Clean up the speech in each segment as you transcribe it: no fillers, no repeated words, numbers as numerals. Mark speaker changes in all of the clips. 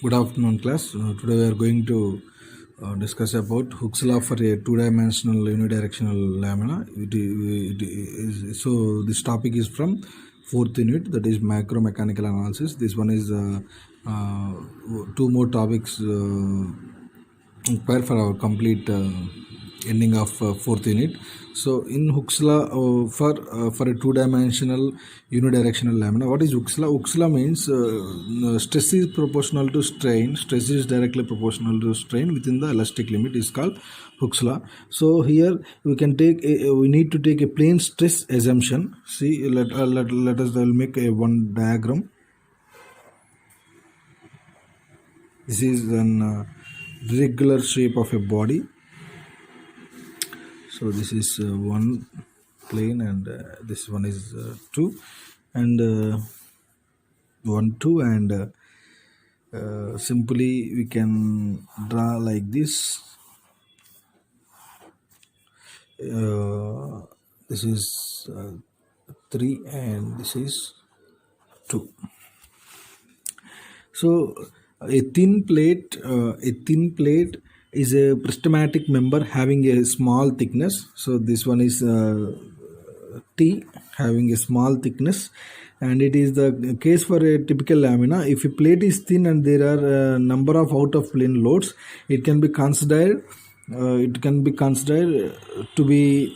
Speaker 1: Good afternoon, class. Today we are going to discuss about Hooke's law for a two-dimensional unidirectional lamina. So this topic is from fourth unit, that is macro-mechanical analysis. This one is two more topics required for our complete ending of fourth unit. So in Hooke's law for a two-dimensional unidirectional lamina, what is Hooke's law? Hooke's law means stress is proportional to strain. Stress is directly proportional to strain within the elastic limit is called Hooke's law. So here we can take we need to take a plane stress assumption. See, let us make a one diagram. This is an regular shape of a body. So this is one plane, and this one is 2 and 1 2, and simply we can draw like this. This is 3 and this is 2. So a thin plate is a prismatic member having a small thickness. So this one is T, having a small thickness, and it is the case for a typical lamina. If a plate is thin and there are a number of out of plane loads, it can be considered to be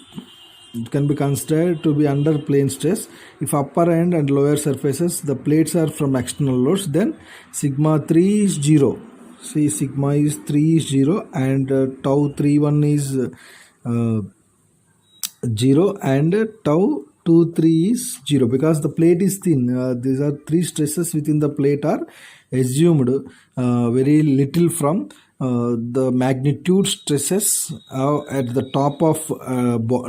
Speaker 1: under plane stress. If upper end and lower surfaces the plates are from external loads, then sigma 3 is 0. See, sigma is 3 is 0, and tau 31 is 0, and tau 23 is 0, because the plate is thin. These are three stresses within the plate are assumed very little from the magnitude stresses at the top of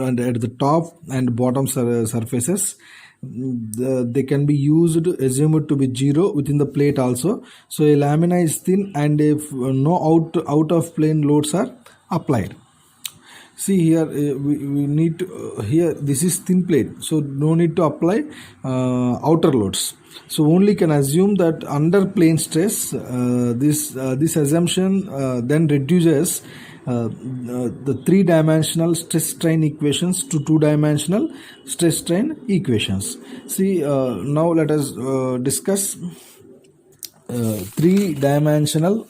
Speaker 1: and at the top and bottom surfaces. They can be assumed to be 0 within the plate also. So a lamina is thin, and if no out of plane loads are applied. See here, we need to, here this is thin plate, so no need to apply outer loads. So only can assume that under plane stress. This assumption then reduces the three-dimensional stress-strain equations to two-dimensional stress-strain equations. See, now let us discuss three-dimensional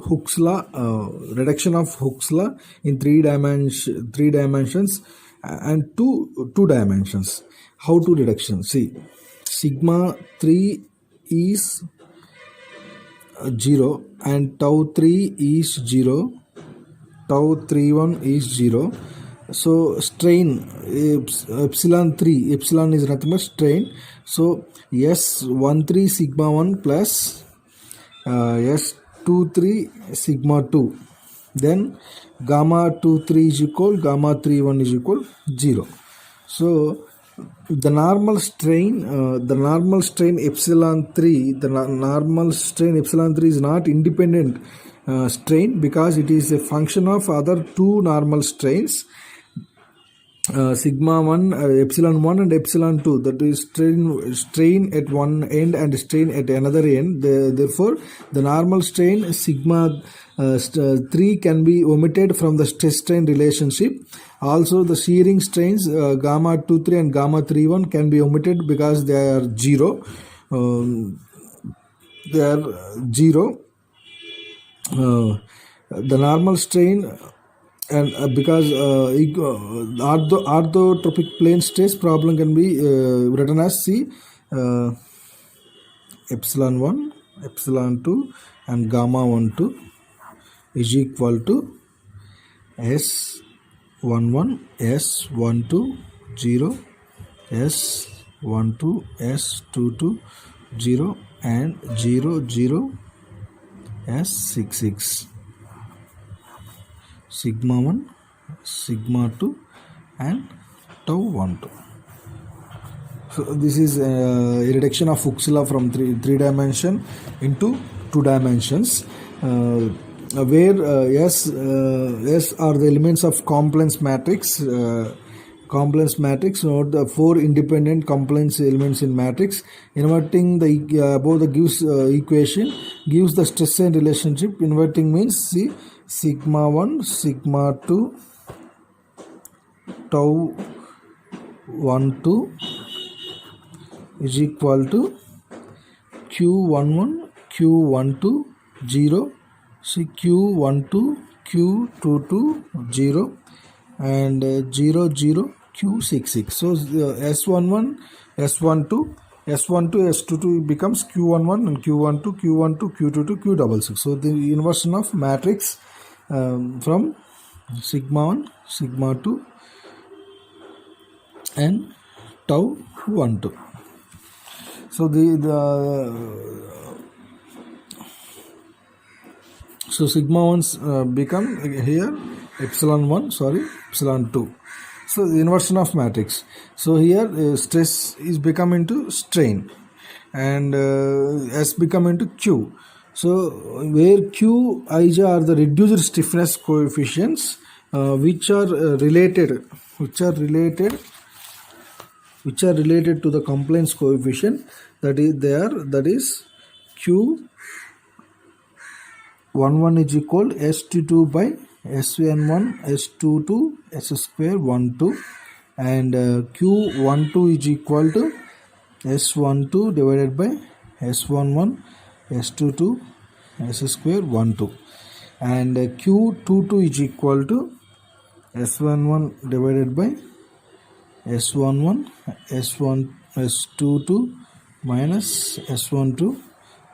Speaker 1: Hooke's law, reduction of Hooke's law in three dimensions and two dimensions. How to reduction? See, sigma 3 is 0 and tau 3 is 0, tau 31 is 0. So strain epsilon is nothing but strain. So S13 sigma 1 plus S23 sigma 2, then gamma 23 is equal, gamma 31 is equal 0. So the normal strain epsilon 3 is not independent strain, because it is a function of other two normal strains, sigma 1, epsilon 1 and epsilon 2, that is strain at one end and strain at another end. Therefore the normal strain sigma 3 can be omitted from the stress strain relationship. Also the shearing strains gamma 23 and gamma 31 can be omitted because they are 0. The normal strain, and because orthotropic plane stress problem can be written as epsilon 1, epsilon 2 and gamma 1 2 is equal to S11, S12 0, S12, S22 0, and 0 0 S66. Sigma 1, sigma 2 and tau 1 2. So this is a reduction of Hooke's law from three dimension into two dimensions, where S are the elements of complex matrix compliance matrix. Note the 4 independent compliance elements in matrix. Inverting the above the gives equation gives the stress strain relationship. Inverting means see sigma 1, sigma 2, tau 1 2 is equal to Q11, Q12, 0, see Q12, Q22, 0, and 0, 0, Q66. So S11, S12, S12, S22 becomes Q11 and Q12, Q12, Q22, Q66. So the inversion of matrix from sigma 1, sigma 2, and tau 1 2. So so sigma 1 become here epsilon 1, sorry, epsilon 2. So the inversion of matrix. So here stress is become into strain, and S become into Q. So where Q, Ij are the reduced stiffness coefficients which are related to the compliance coefficient, that is Q11 is equal S22 by S11 S22 S square 1 2, and Q12 is equal to S12 divided by S11 S22 S square 1 2, and Q22 is equal to S11 divided by S11 S22 minus S12,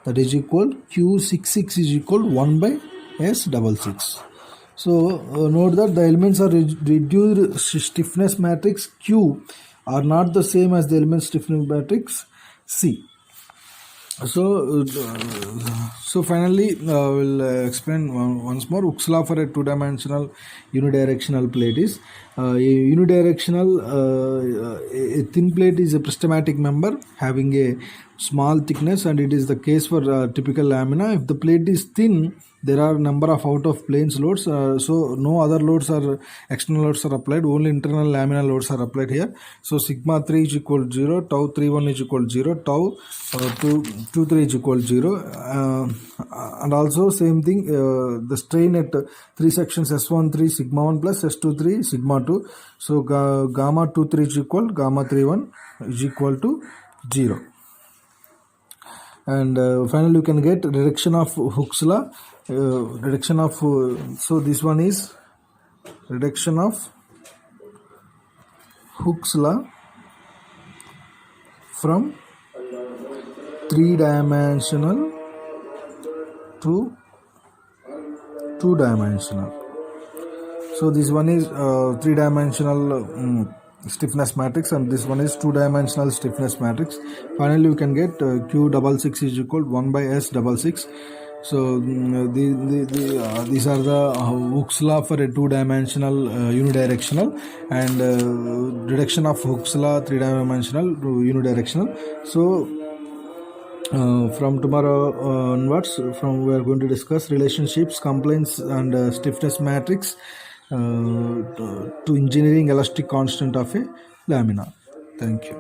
Speaker 1: that is equal Q66 is equal 1 by S66. So note that the elements are reduced stiffness matrix Q are not the same as the element stiffness matrix C. So finally we'll explain once more. Hooke's law for a two-dimensional unidirectional plate is a unidirectional a thin plate is a prismatic member having a small thickness, and it is the case for typical lamina. If the plate is thin, there are number of out of planes loads, so no other loads or external loads are applied, only internal laminal loads are applied here. So sigma 3 is equal to 0, tau 31 is equal to 0, tau 23 is equal to 0, and also same thing, the strain at 3 sections S13 sigma 1 plus S23 sigma 2. So gamma 23 is equal, gamma 31 is equal to 0. And finally you can get reduction of Hooke's law, so this one is reduction of Hooke's law from 3-dimensional to 2-dimensional. So this one is 3-dimensional stiffness matrix, and this one is 2-dimensional stiffness matrix. Finally you can get Q66 is equal 1 by S66. So these are the Hooke's law for a 2-dimensional unidirectional, and reduction of Hooke's law 3-dimensional to unidirectional. So from tomorrow onwards, we are going to discuss relationships, compliance, and stiffness matrix to engineering elastic constant of a lamina. Thank you.